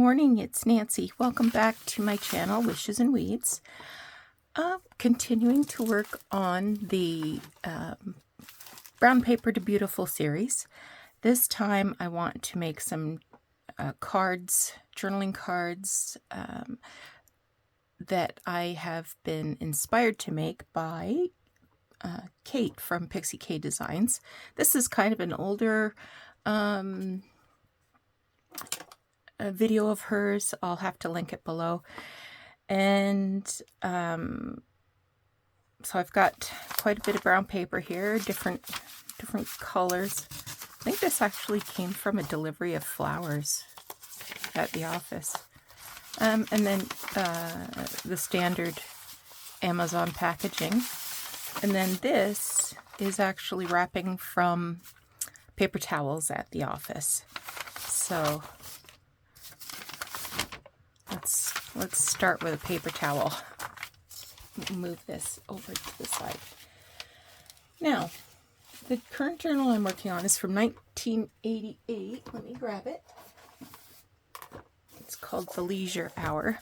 morning, it's Nancy. Welcome back to my channel, Wishes and Weeds. Continuing to work on the Brown Paper to Beautiful series. This time I want to make some cards, journaling cards that I have been inspired to make by Kate from Pixie K Designs. This is kind of an older a video of hers. I'll have to link it below. And so I've got quite a bit of brown paper here, different colors. I think this actually came from a delivery of flowers at the office. And then the standard Amazon packaging. And then this is actually wrapping from paper towels at the office. So let's start with a paper towel. Move this over to the side. Now, the current journal I'm working on is from 1988. Let me grab it. It's called The Leisure Hour.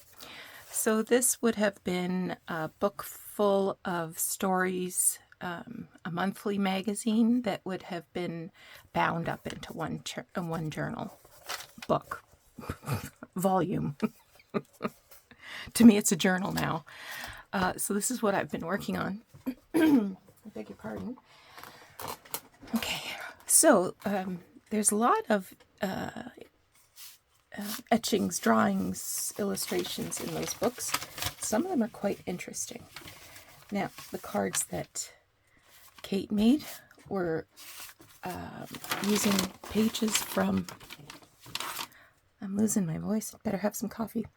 So this would have been a book full of stories, a monthly magazine that would have been bound up into one journal book volume. To me, it's a journal now. So this is what I've been working on. I beg your pardon. Okay, so there's a lot of etchings, drawings, illustrations in those books. Some of them are quite interesting. Now, the cards that Kate made were using pages from... I'm losing my voice. Better have some coffee.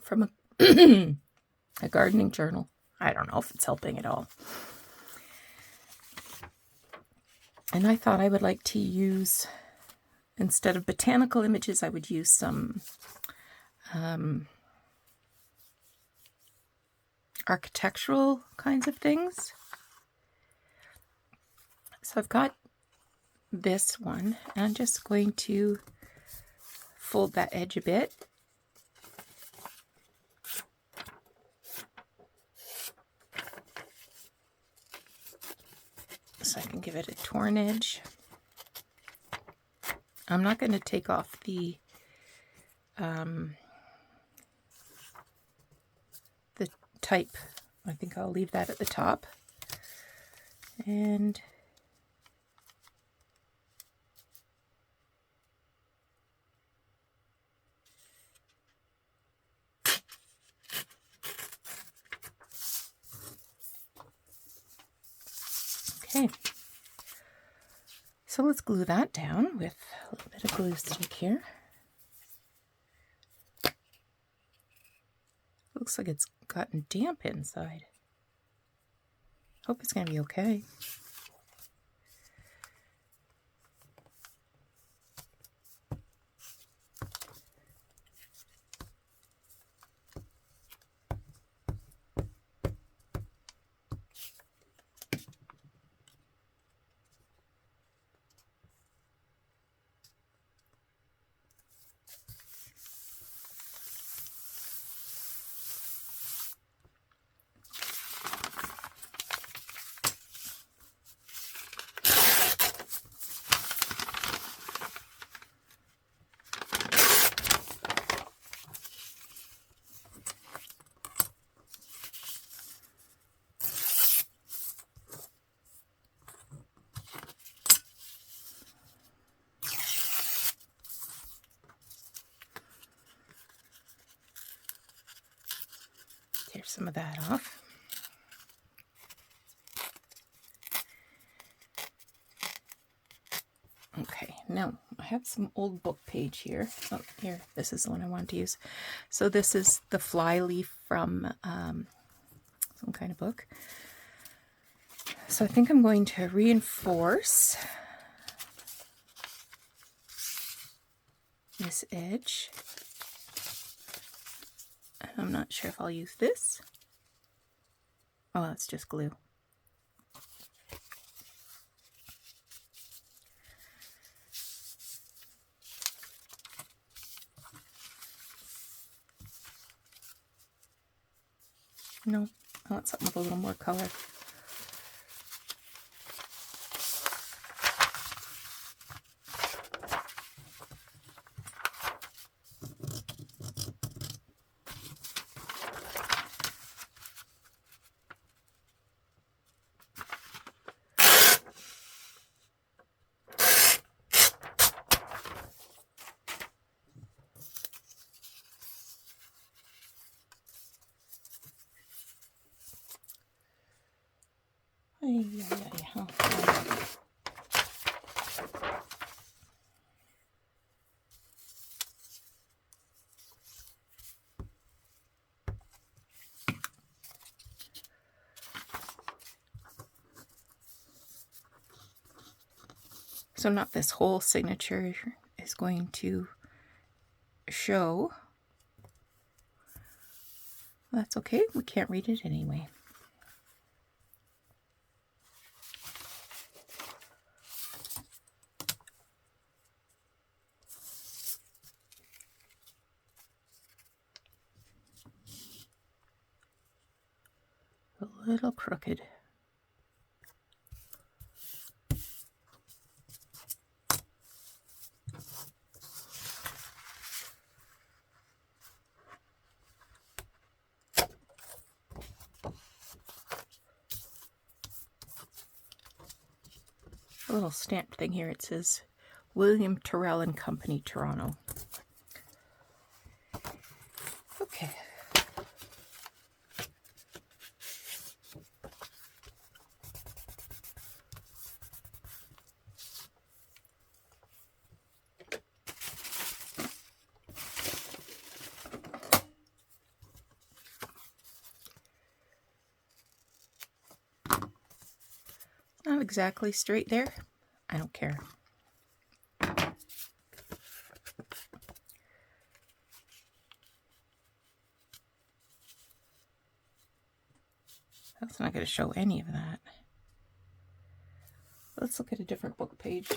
From a gardening journal. I don't know if it's helping at all. And I thought I would like to use, instead of botanical images, I would use some architectural kinds of things. So I've got this one, and I'm just going to fold that edge a bit. So I can give it a torn edge. I'm not going to take off the type. I think I'll leave that at the top. And okay, so let's glue that down with a little bit of glue stick here. Looks like it's gotten damp inside. Hope it's going to be okay. Tear some of that off. Okay, now I have some old book page here. Oh, here, this is the one I wanted to use. So this is the fly leaf from some kind of book. So I think I'm going to reinforce this edge. I'm not sure if I'll use this. Oh, it's just glue. No, I want something with a little more color. So not this whole signature is going to show. That's okay, we can't read it anyway. A little crooked. A little stamped thing here, it says William Terrell and Company, Toronto. Okay. Not exactly straight there. I don't care. That's not going to show any of that. Let's look at a different book page.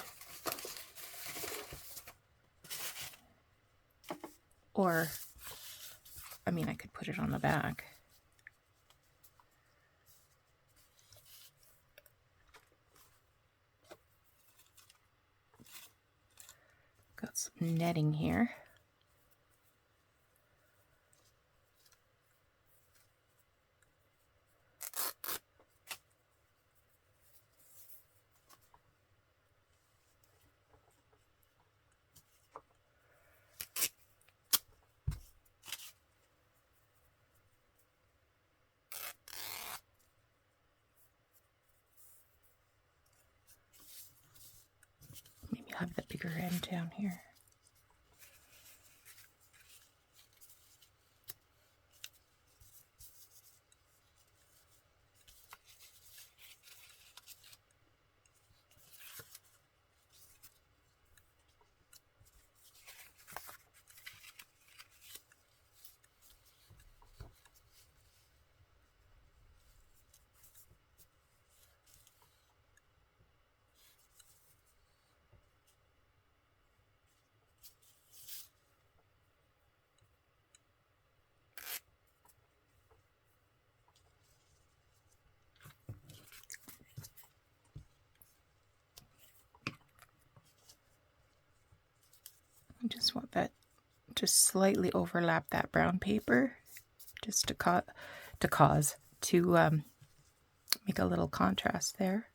Or, I mean, I could put it on the back. Got some netting here. Maybe I'll have the bigger end down here. I just want that to slightly overlap that brown paper, just to make a little contrast there.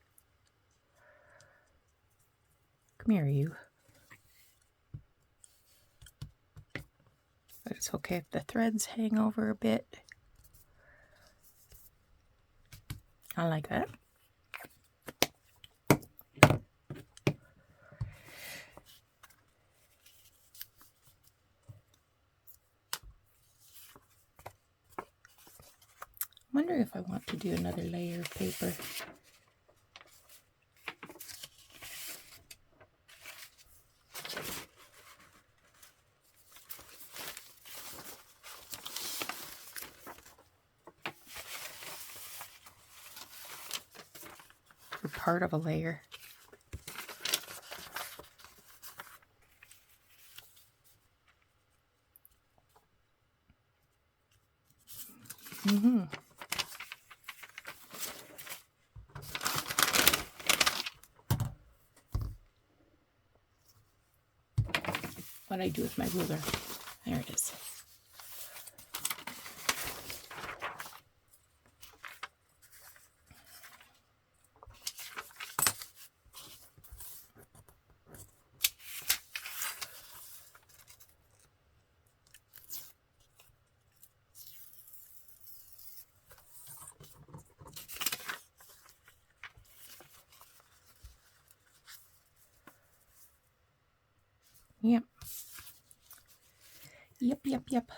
Come here, you. But it's okay if the threads hang over a bit. I like that. I wonder if I want to do another layer of paper. For part of a layer. what I do with my ruler. There it is. Yep. Yep.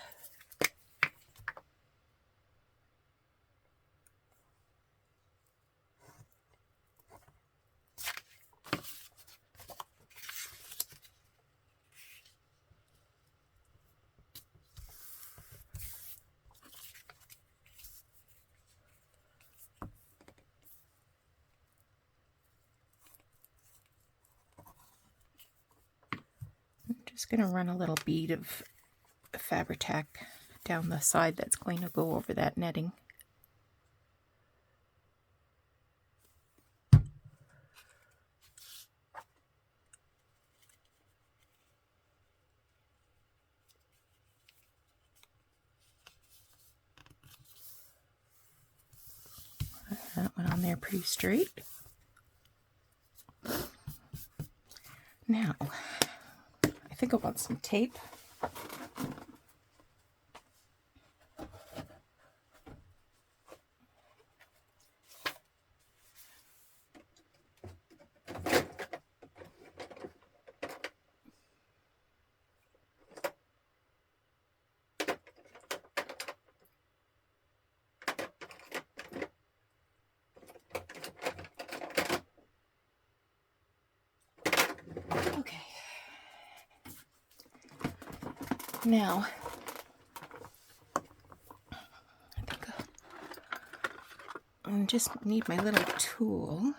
I'm just going to run a little bead of Fabri-Tac down the side that's going to go over that netting. That went on there pretty straight. Now, I think I want some tape. Okay. Now, I think I just need my little tool.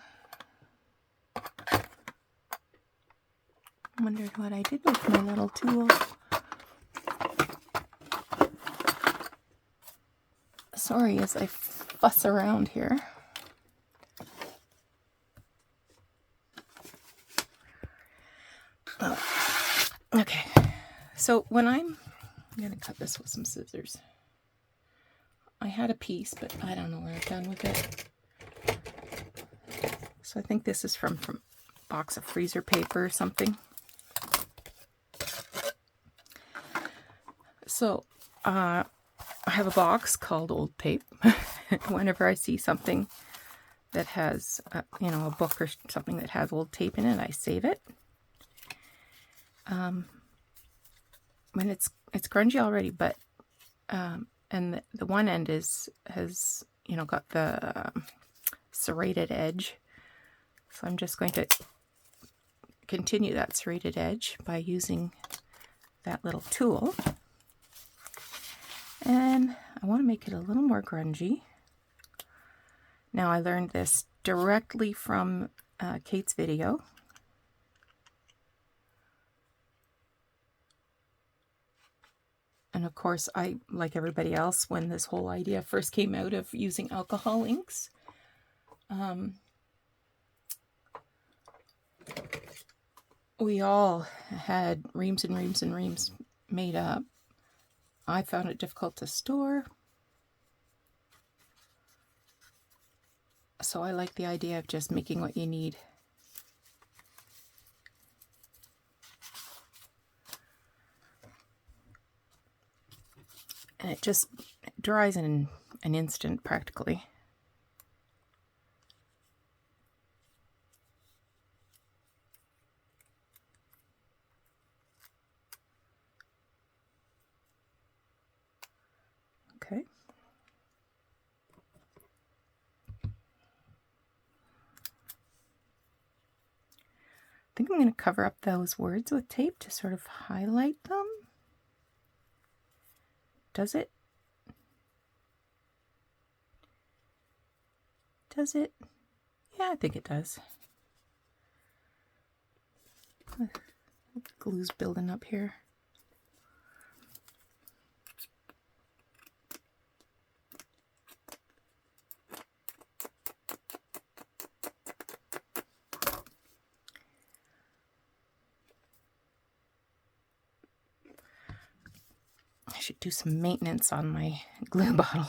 Wondered what I did with my little tool. Sorry as I fuss around here. Oh. Okay, so when I'm going to cut this with some scissors. I had a piece, but I don't know what I've done with it. So I think this is from a box of freezer paper or something. So I have a box called old tape. Whenever I see something that has, you know, a book or something that has old tape in it, I save it. When it's grungy already, but and the one end has you know got the serrated edge, so I'm just going to continue that serrated edge by using that little tool, and I want to make it a little more grungy. Now I learned this directly from Kate's video. And of course, I, like everybody else, when this whole idea first came out of using alcohol inks, we all had reams and reams and reams made up. I found it difficult to store. So I like the idea of just making what you need. And it just dries in an instant, practically. Okay. I think I'm going to cover up those words with tape to sort of highlight them. Does it? Does it? Yeah, I think it does. Glue's building up here. should do some maintenance on my glue bottle.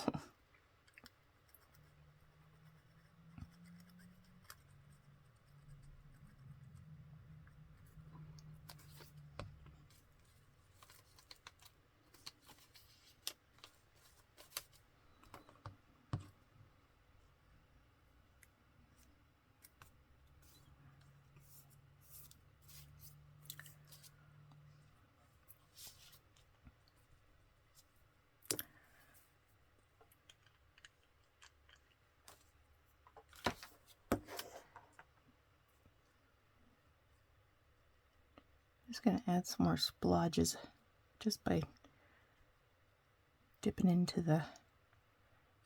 Just going to add some more splodges just by dipping into the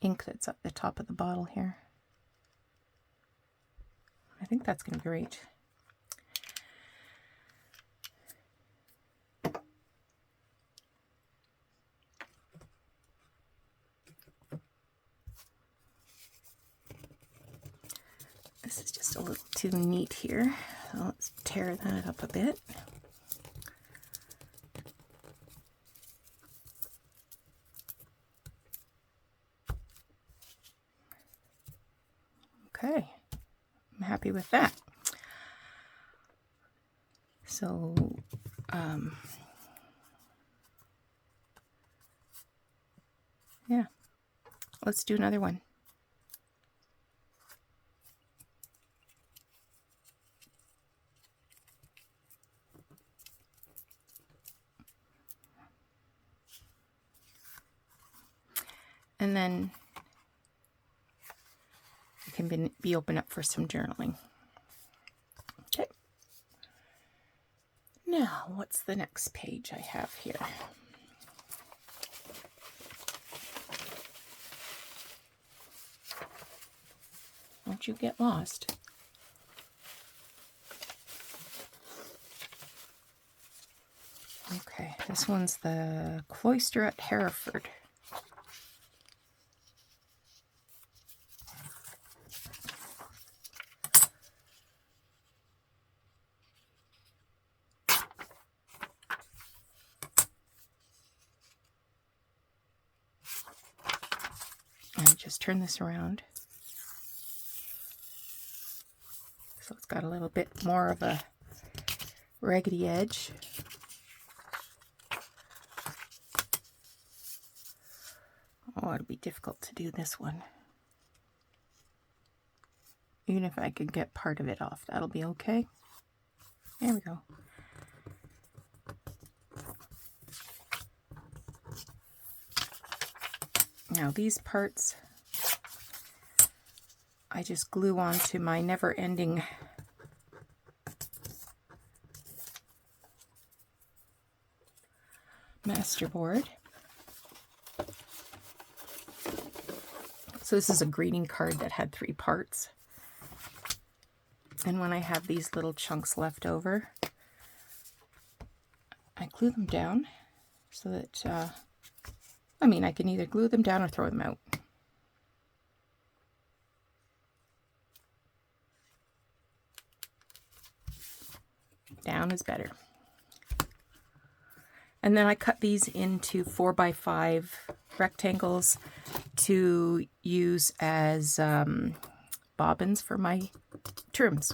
ink that's at the top of the bottle here. I think that's going to be great. This is just a little too neat here, so let's tear that up a bit. Okay, I'm happy with that. So, yeah, let's do another one. And then it can be open up for some journaling. Okay. Now, what's the next page I have here? Don't you get lost. Okay, this one's the Cloister at Hereford. And just turn this around. So it's got a little bit more of a raggedy edge. Oh, it'll be difficult to do this one. Even if I could get part of it off, that'll be okay. There we go. Now these parts, I just glue onto my never-ending masterboard. So this is a greeting card that had 3 parts. And when I have these little chunks left over, I glue them down so that, I can either glue them down or throw them out. Down is better. And then I cut these into 4x5 rectangles to use as bobbins for my trims.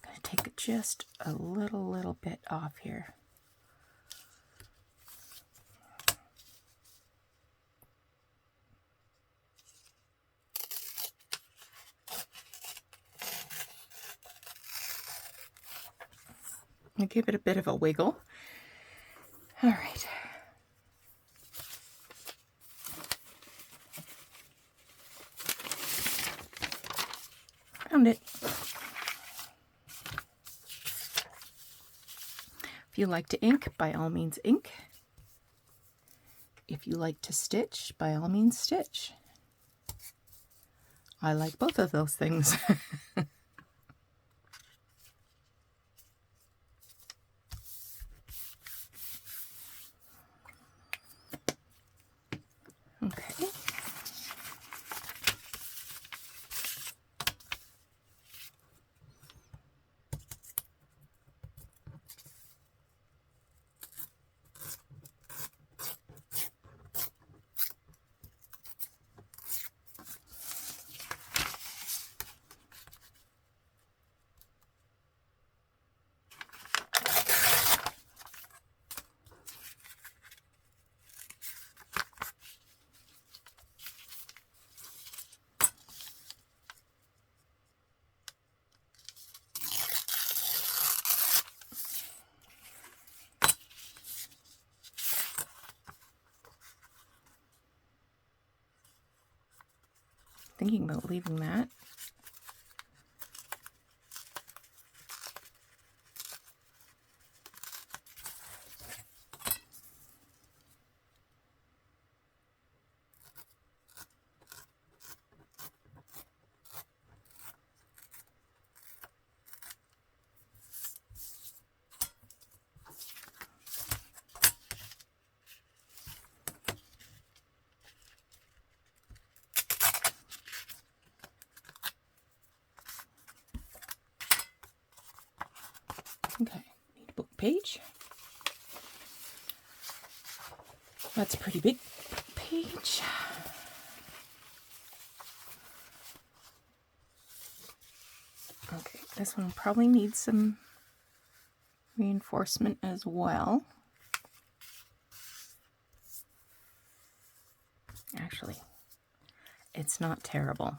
I'm going to take just a little bit off here. I give it a bit of a wiggle. All right. Found it. If you like to ink, by all means ink. If you like to stitch, by all means stitch. I like both of those things. Okay. thinking about leaving that. Okay, need a book page. That's a pretty big page. Okay, this one probably needs some reinforcement as well. Actually, it's not terrible.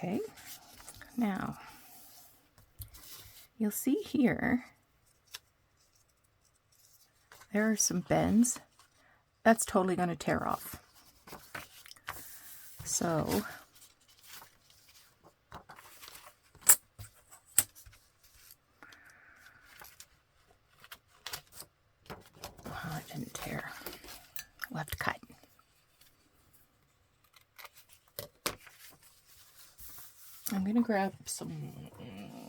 Okay, now you'll see here there are some bends. That's totally going to tear off. So oh, it didn't tear. We'll have to cut. I'm going to grab some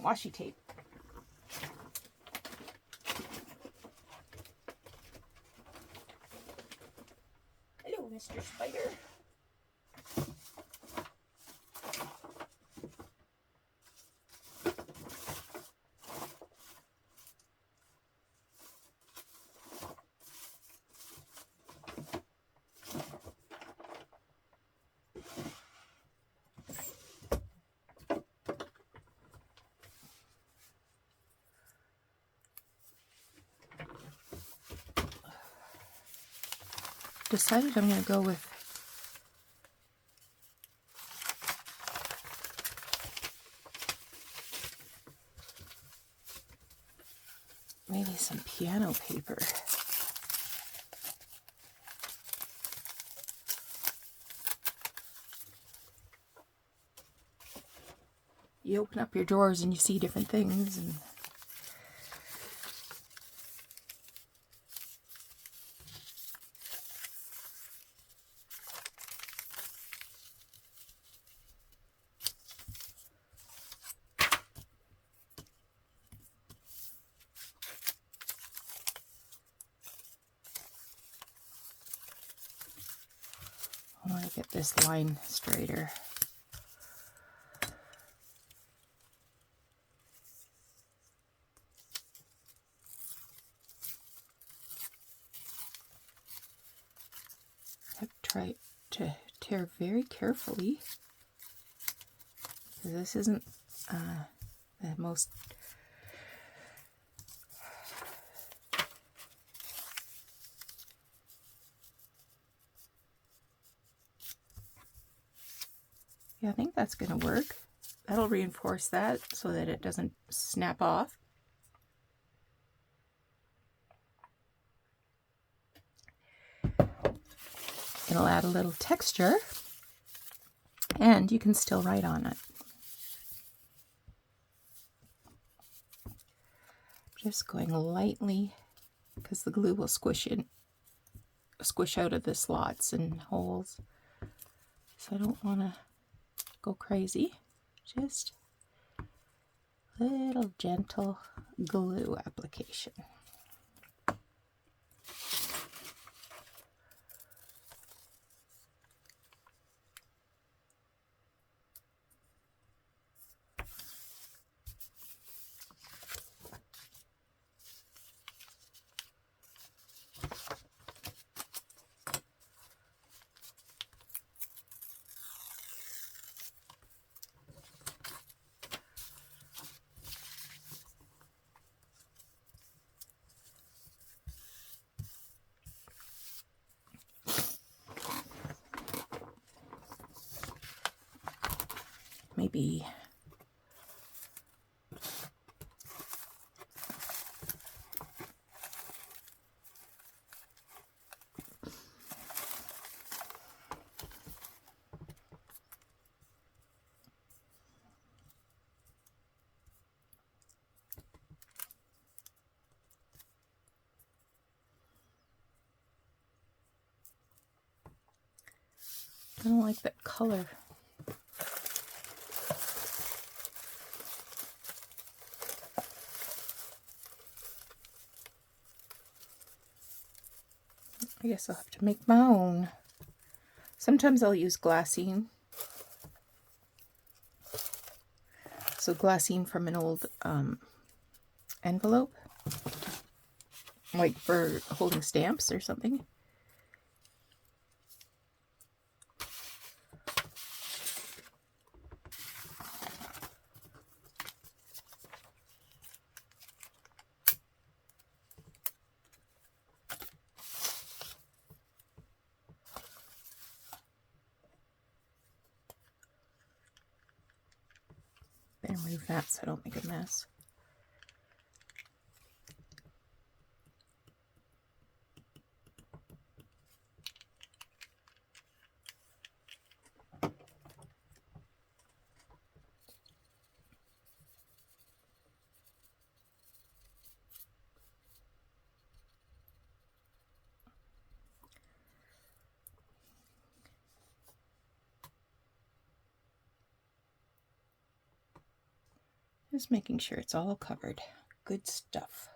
washi tape. Hello, Mr. Spider. Decided I'm going to go with maybe some piano paper. You open up your drawers and you see different things, and I want to get this line straighter. I have to try to tear very carefully. This isn't the most yeah, I think that's going to work. That'll reinforce that so that it doesn't snap off. It'll add a little texture, and you can still write on it. Just going lightly, because the glue will squish out of the slots and holes. So I don't want to go crazy. Just little gentle glue application. Maybe I don't like that color. I guess I'll have to make my own. Sometimes I'll use glassine. So glassine from an old envelope, like for holding stamps or something. Then remove that so I don't make a mess. Just making sure it's all covered. Good stuff.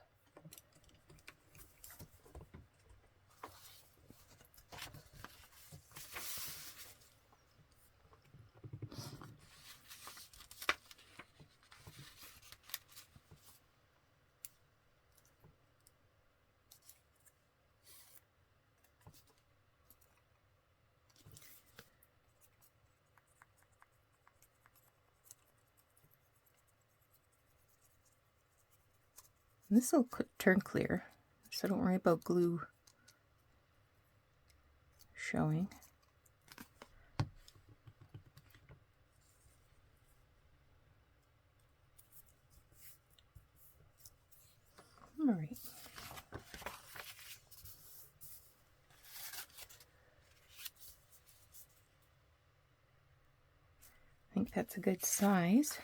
This will turn clear, so don't worry about glue showing. All right. I think that's a good size.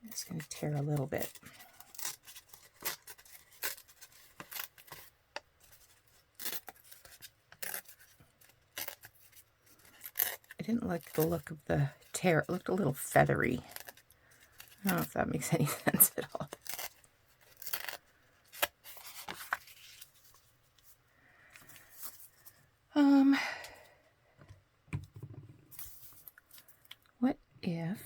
I'm just going to tear a little bit. I didn't like the look of the tear. It looked a little feathery. I don't know if that makes any sense at all. What if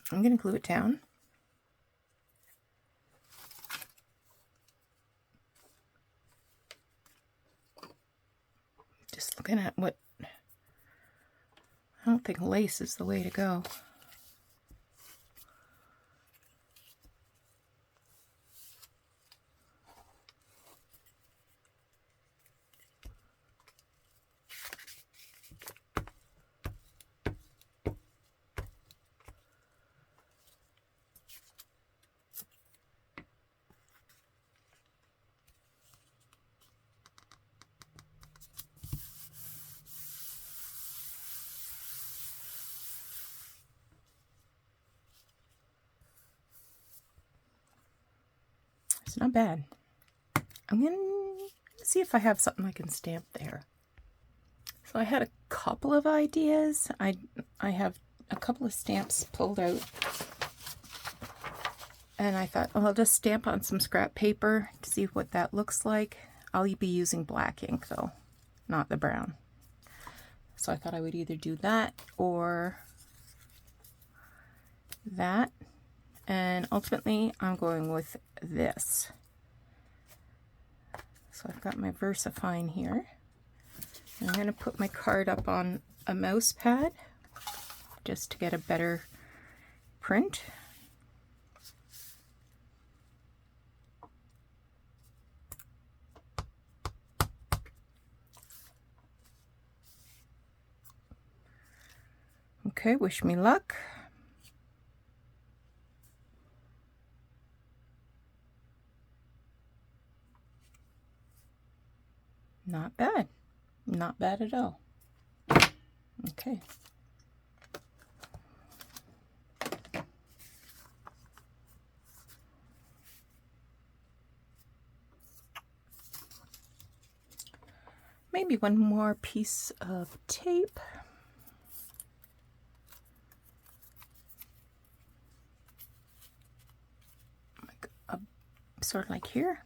I'm going to glue it down. Just looking at what, I don't think lace is the way to go. It's not bad. I'm going to see if I have something I can stamp there. So I had a couple of ideas. I have a couple of stamps pulled out. And I thought, oh, I'll just stamp on some scrap paper to see what that looks like. I'll be using black ink though, not the brown. So I thought I would either do that or that. And ultimately I'm going with this. So I've got my VersaFine here. I'm going to put my card up on a mouse pad just to get a better print. Okay, wish me luck. Not bad. Not bad at all. Okay. Maybe one more piece of tape. Like sort of like here.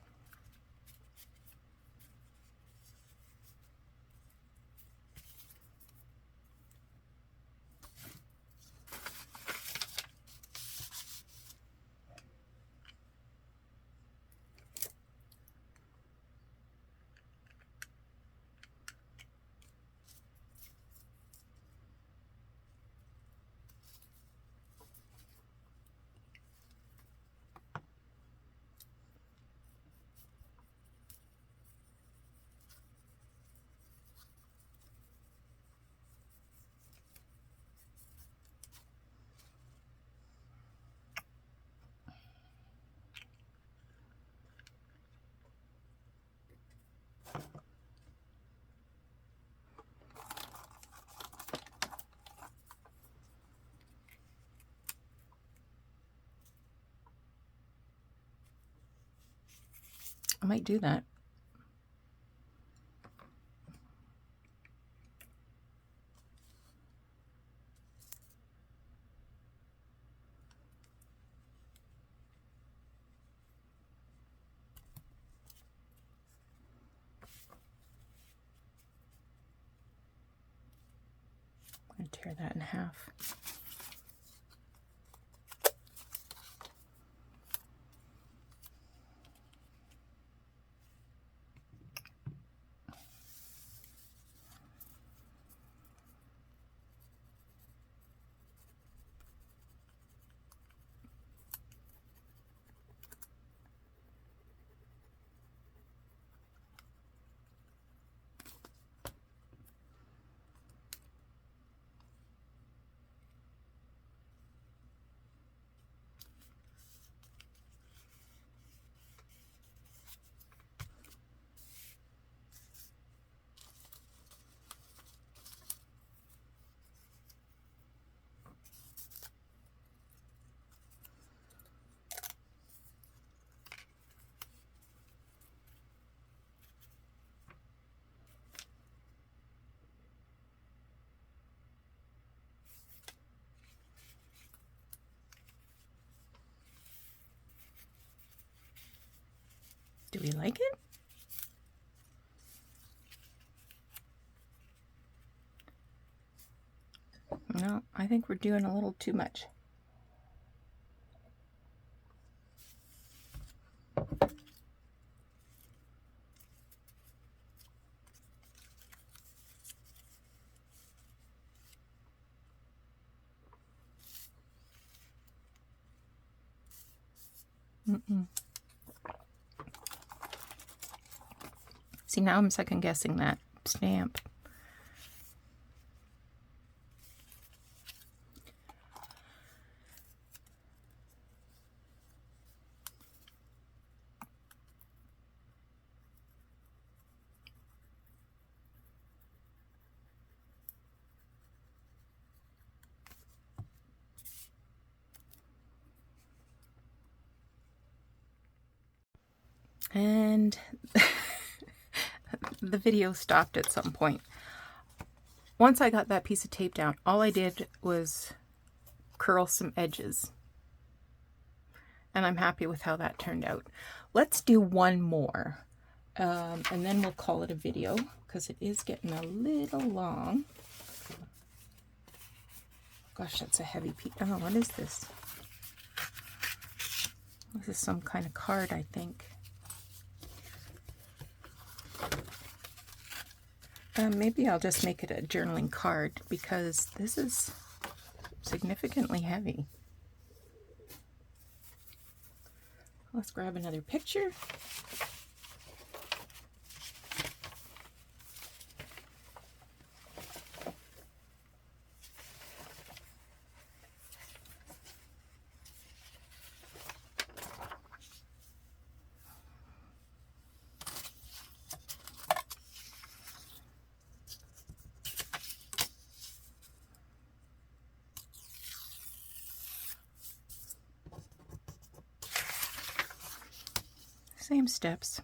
I might do that. I'm going to tear that in half. Do we like it? No, I think we're doing a little too much. See, now I'm second guessing that stamp. And the video stopped at some point. Once I got that piece of tape down, all I did was curl some edges. And I'm happy with how that turned out. Let's do one more. And then we'll call it a video because it is getting a little long. Gosh, that's a heavy piece. Oh, what is this? This is some kind of card, I think. Maybe I'll just make it a journaling card because this is significantly heavy. Let's grab another picture. Same steps.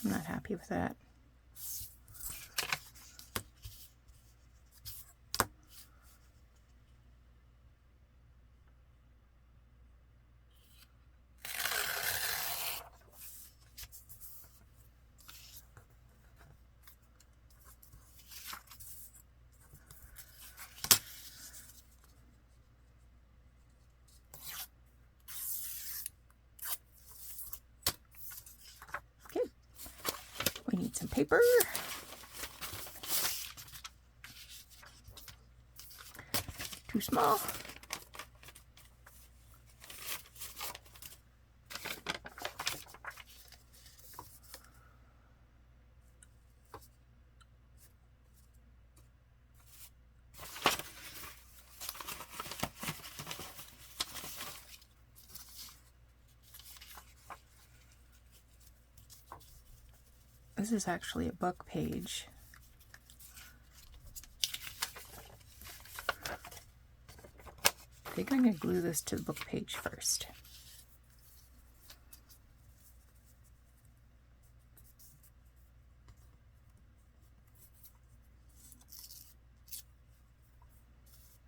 I'm not happy with that. We need some paper. Too small. This is actually a book page. I think I'm going to glue this to the book page first.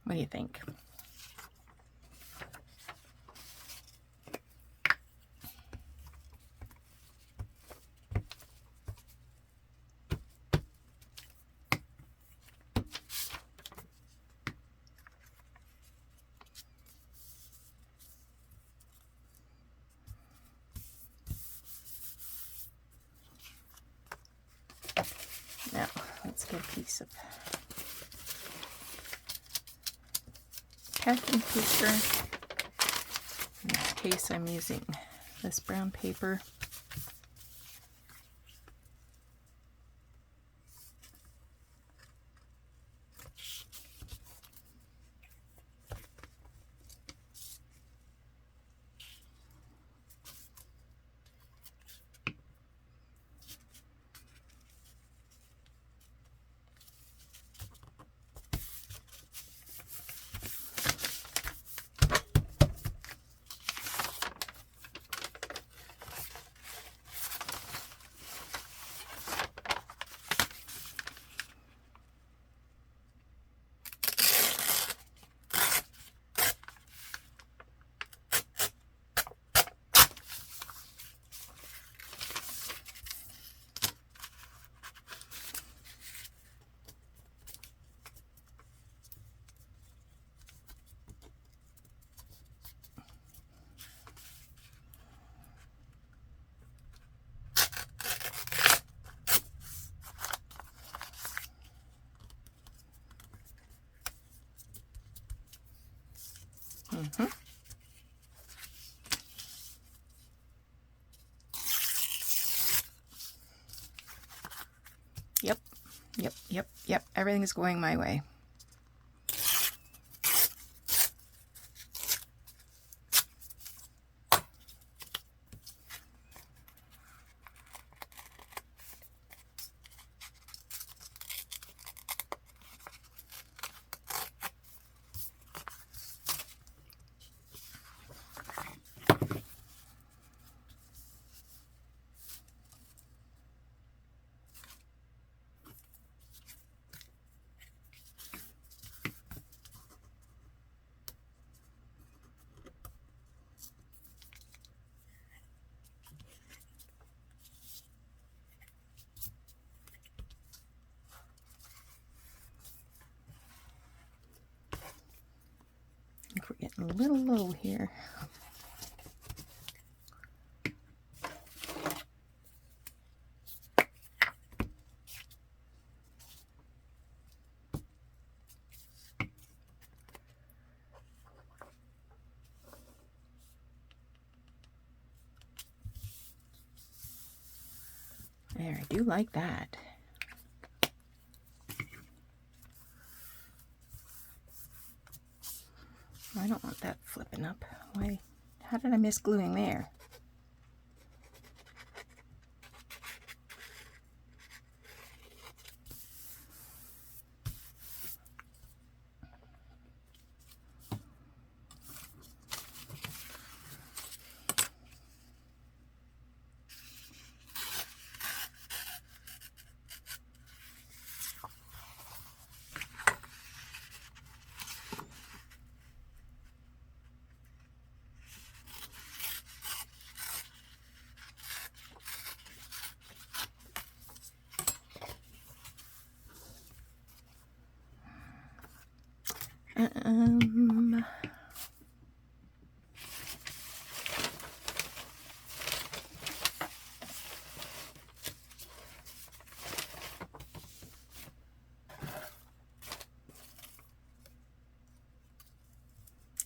What do you think? Now, let's get a piece of packing paper. In this case, I'm using this brown paper. Yep. Everything is going my way. think we're getting a little low here. There, I do like that. I don't want that flipping up. Why? How did I miss gluing there?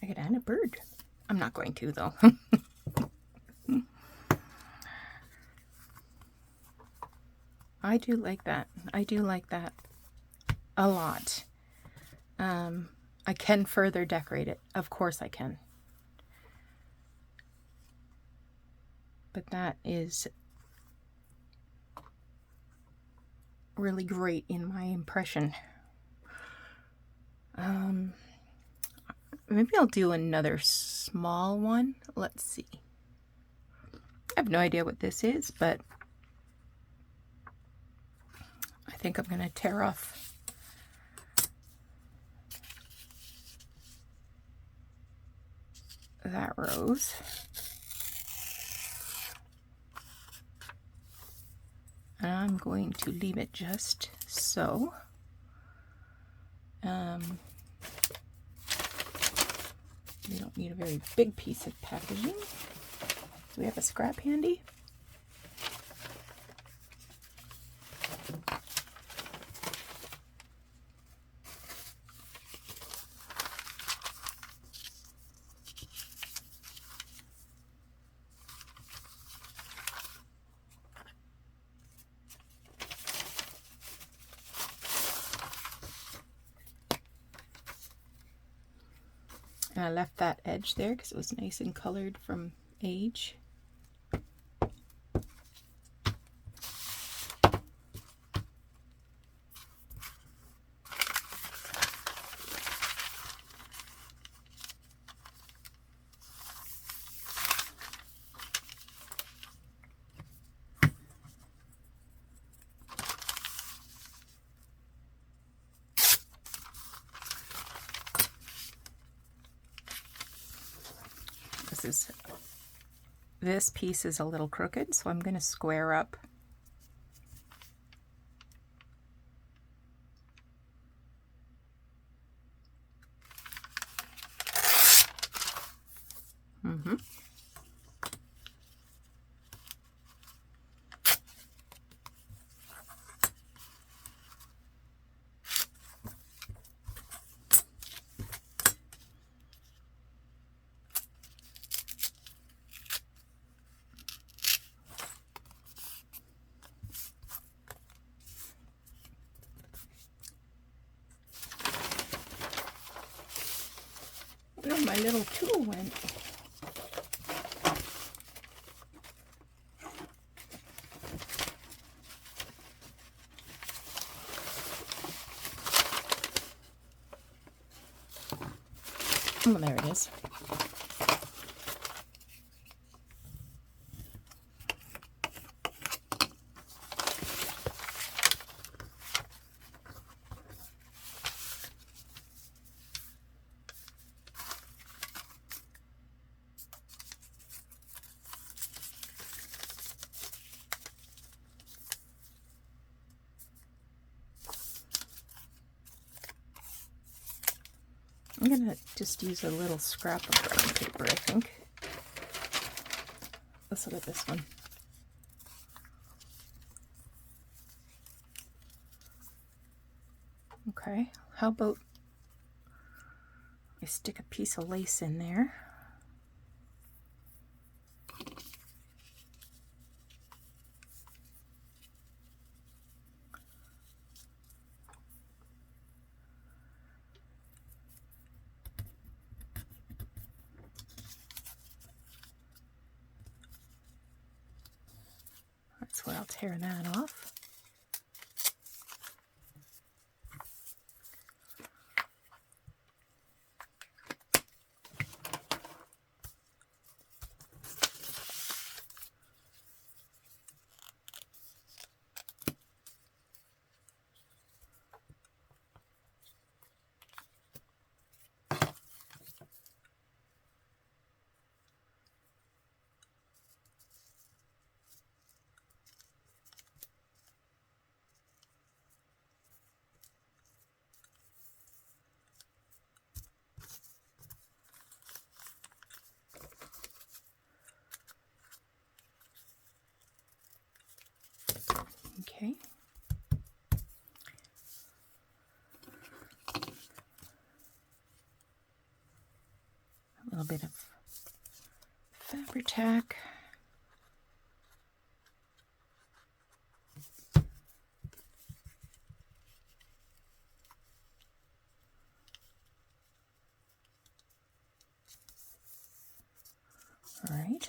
I could add a bird. I'm not going to, though. I do like that. I do like that a lot. I can further decorate it. Of course I can. But that is really great in my impression. Maybe I'll do another small one. Let's see. I have no idea what this is, but I think I'm going to tear off that rose. And I'm going to leave it just so. We don't need a very big piece of packaging. Do we have a scrap handy? And I left that edge there because it was nice and colored from age. This piece is a little crooked, so I'm going to square up where my little tool went. Oh, there it is. I'm gonna just use a little scrap of brown paper, I think. Let's look at this one. Okay, how about I stick a piece of lace in there. That's where I'll tear that off. Okay. A little bit of Fabri-Tac. All right.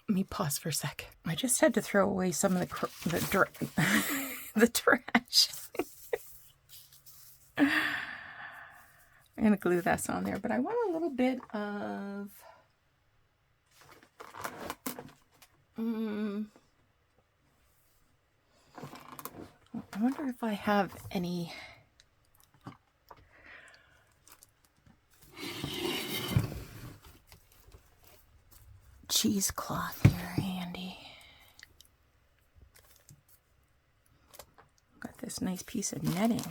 Let me pause for a sec. I just had to throw away some of the trash. I'm going to glue this on there, but I want a little bit of I wonder if I have any cheesecloth here handy. Got this nice piece of netting.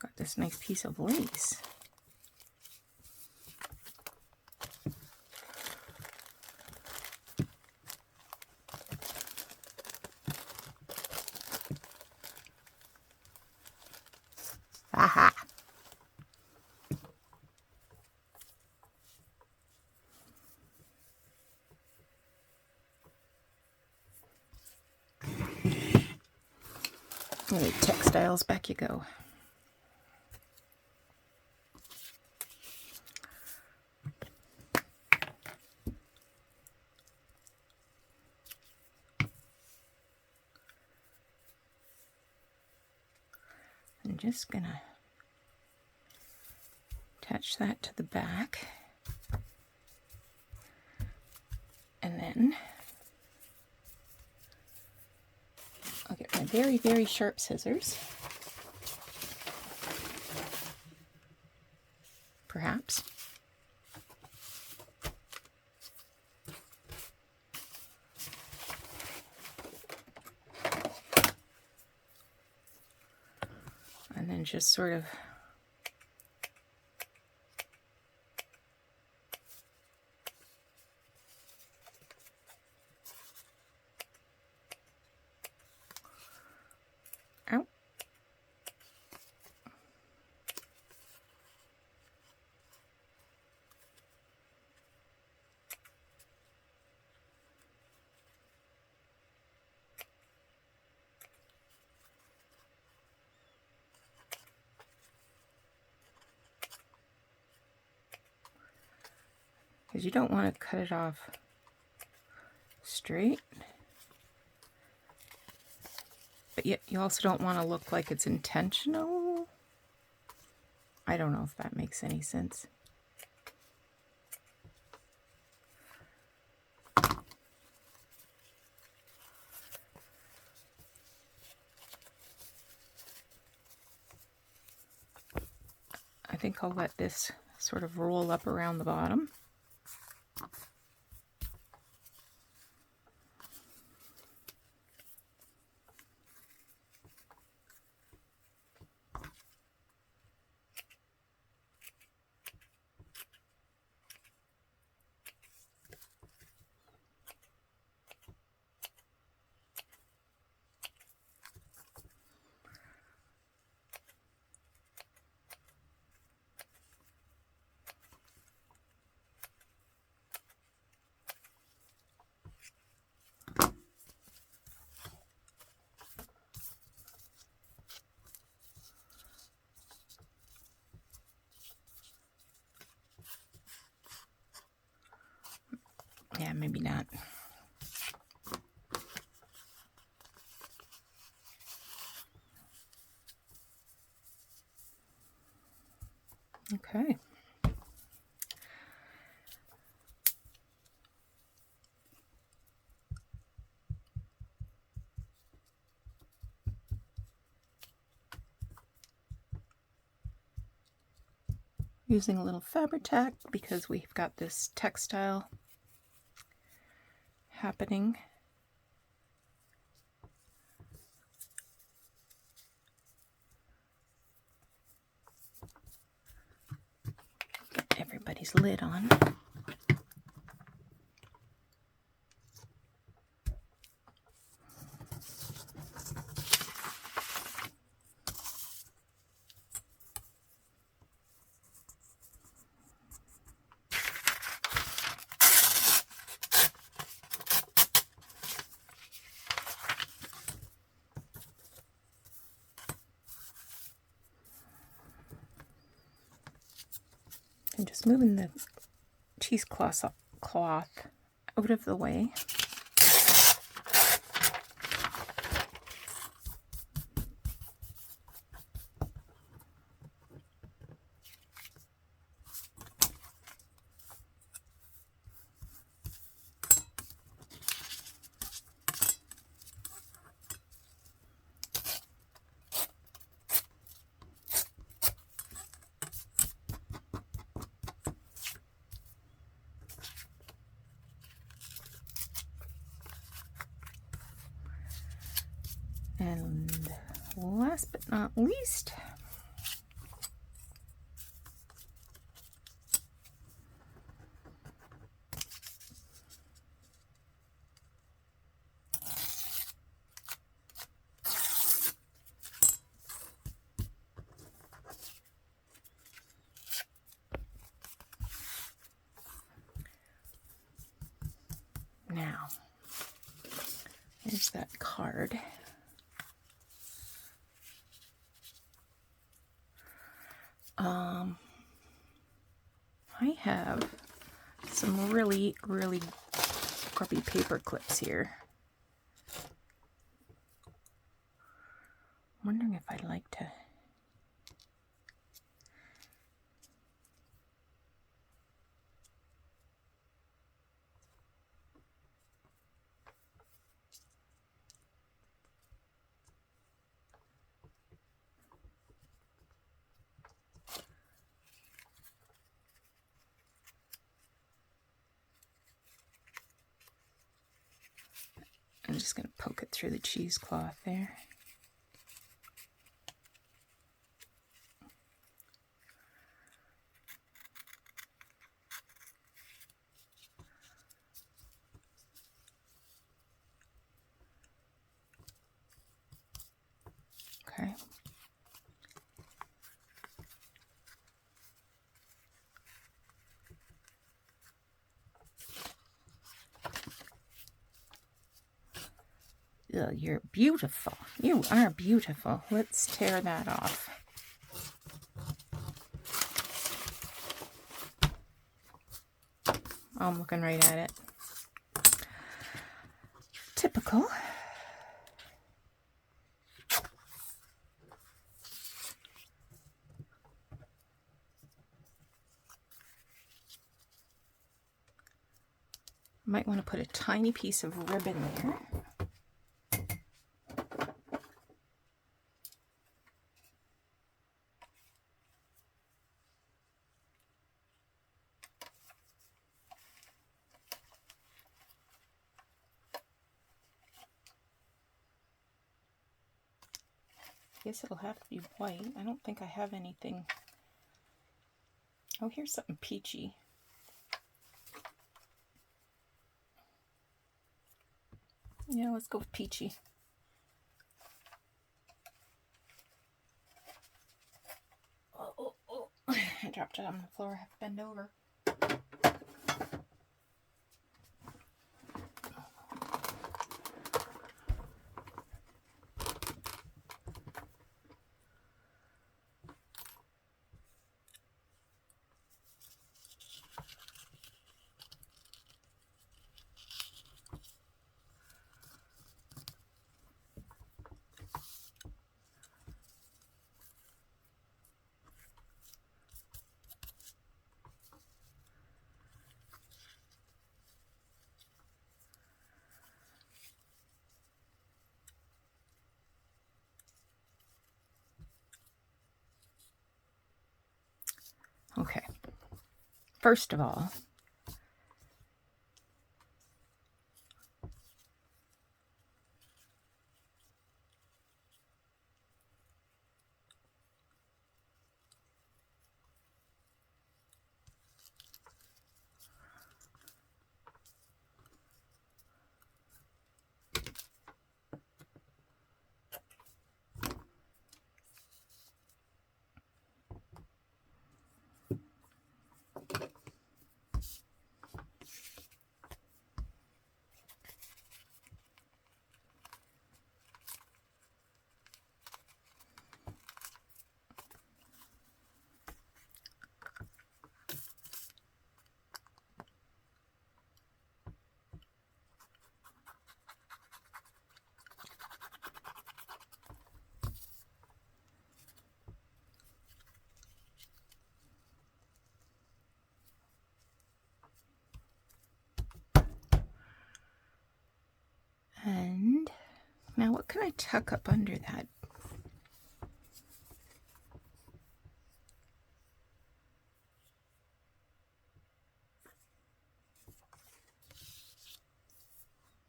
Got this nice piece of lace. Aha! Alright, textiles, back you go. I'm just gonna attach that to the back, and then I'll get my very, very sharp scissors, perhaps. And then just sort of out. Because you don't want to cut it off straight, but yet you also don't want to look like it's intentional. I don't know if that makes any sense. think I'll let this sort of roll up around the bottom. Yeah, maybe not. Okay. Using a little Fabri-Tac because we've got this textile happening. Get everybody's lid on. I'm just moving the cheesecloth out of the way. And last but not least, now, here's that card. I have some really grubby paper clips here. I'm wondering if I'd like to I'm just going to poke it through the cheesecloth there. Okay. Ugh, you're beautiful. You are beautiful. Let's tear that off. I'm looking right at it. Typical. Might want to put a tiny piece of ribbon there. guess it'll have to be white. I don't think I have anything. Oh, here's something peachy. Yeah, let's go with peachy. Oh, I dropped it on the floor. I have to bend over. Okay, first of all, and now what can I tuck up under that?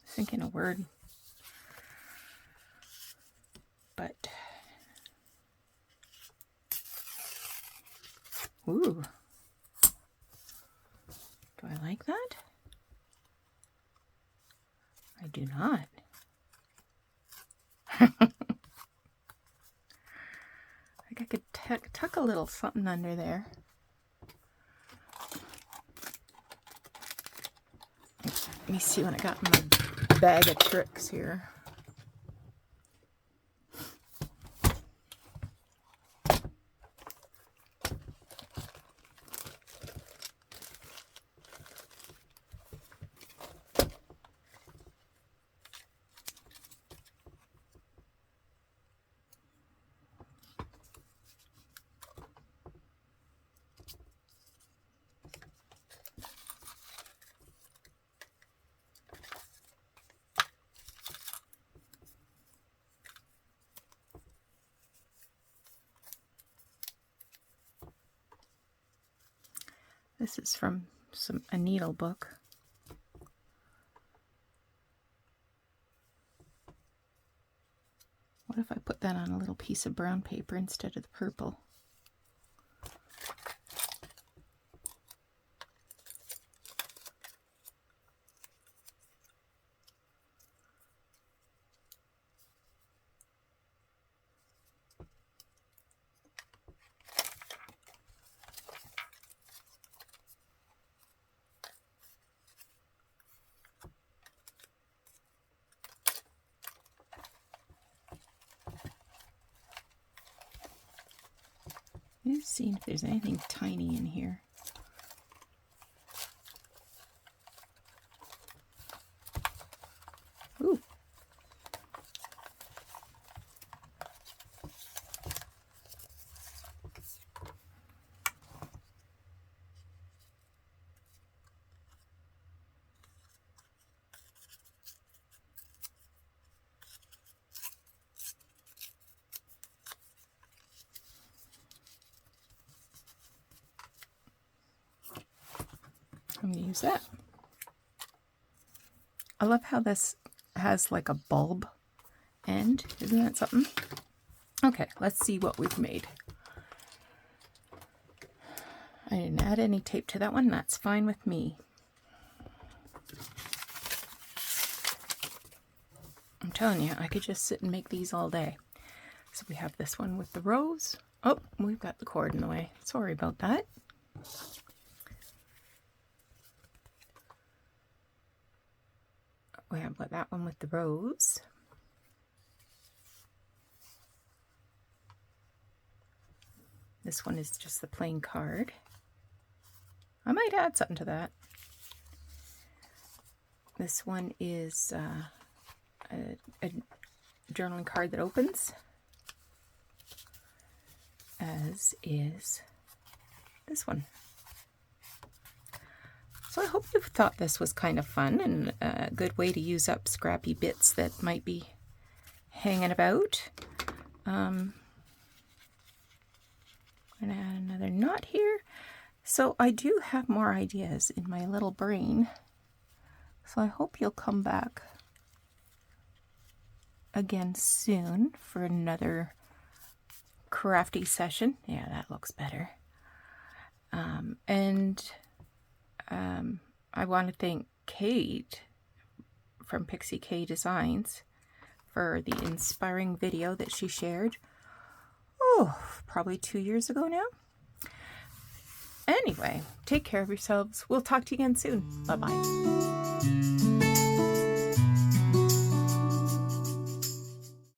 Thinking a word, but ooh, do I like that? I do not. I think I could tuck a little something under there. Let me see what I got in my bag of tricks here. This is from a needle book. What if I put that on a little piece of brown paper instead of the purple? Let's see if there's anything tiny in here. Ooh. I'm going to use that. I love how this has like a bulb end. Isn't that something? Okay, let's see what we've made. I didn't add any tape to that one. That's fine with me. I'm telling you, I could just sit and make these all day. So we have this one with the rose. Oh, we've got the cord in the way. Sorry about that. We have that one with the rose. This one is just the plain card. I might add something to that. This one is a journaling card that opens, as is this one. So I hope you thought this was kind of fun and a good way to use up scrappy bits that might be hanging about. I'm going to add another knot here. So I do have more ideas in my little brain. So I hope you'll come back again soon for another crafty session. Yeah, that looks better. I want to thank Kate from Pixie K Designs for the inspiring video that she shared. Oh, probably 2 years ago now. Anyway, take care of yourselves. We'll talk to you again soon. Bye-bye.